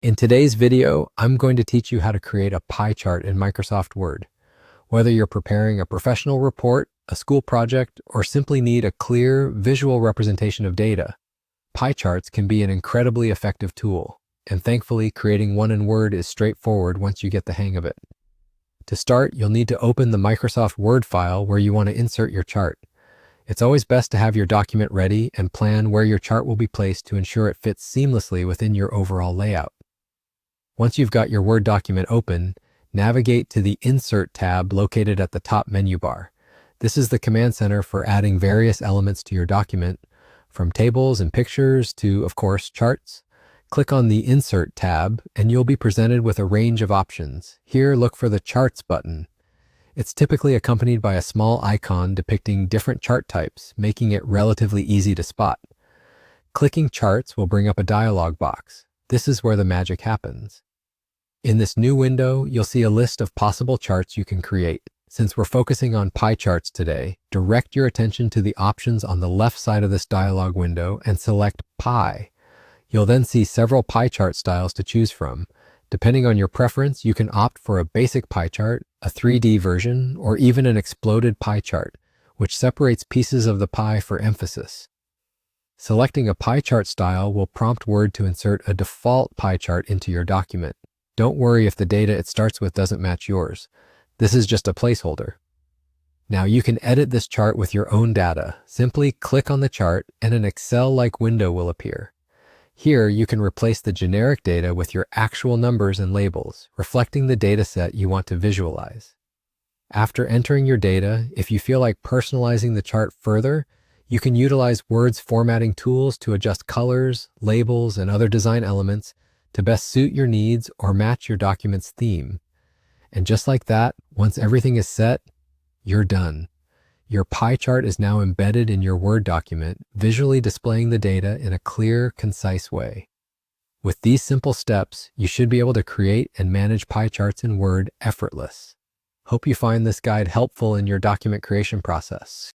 In today's video, I'm going to teach you how to create a pie chart in Microsoft Word. Whether you're preparing a professional report, a school project, or simply need a clear, visual representation of data, pie charts can be an incredibly effective tool. And thankfully, creating one in Word is straightforward once you get the hang of it. To start, you'll need to open the Microsoft Word file where you want to insert your chart. It's always best to have your document ready and plan where your chart will be placed to ensure it fits seamlessly within your overall layout. Once you've got your Word document open, navigate to the Insert tab located at the top menu bar. This is the command center for adding various elements to your document, from tables and pictures to, of course, charts. Click on the Insert tab, and you'll be presented with a range of options. Here, look for the Charts button. It's typically accompanied by a small icon depicting different chart types, making it relatively easy to spot. Clicking Charts will bring up a dialog box. This is where the magic happens. In this new window, you'll see a list of possible charts you can create. Since we're focusing on pie charts today, direct your attention to the options on the left side of this dialog window and select Pie. You'll then see several pie chart styles to choose from. Depending on your preference, you can opt for a basic pie chart, a 3D version, or even an exploded pie chart, which separates pieces of the pie for emphasis. Selecting a pie chart style will prompt Word to insert a default pie chart into your document. Don't worry if the data it starts with doesn't match yours. This is just a placeholder. Now you can edit this chart with your own data. Simply click on the chart and an Excel-like window will appear. Here you can replace the generic data with your actual numbers and labels, reflecting the data set you want to visualize. After entering your data, if you feel like personalizing the chart further, you can utilize Word's formatting tools to adjust colors, labels, and other design elements to best suit your needs or match your document's theme. And just like that, once everything is set, you're done. Your pie chart is now embedded in your Word document, visually displaying the data in a clear, concise way. With these simple steps, you should be able to create and manage pie charts in Word effortless. Hope you find this guide helpful in your document creation process.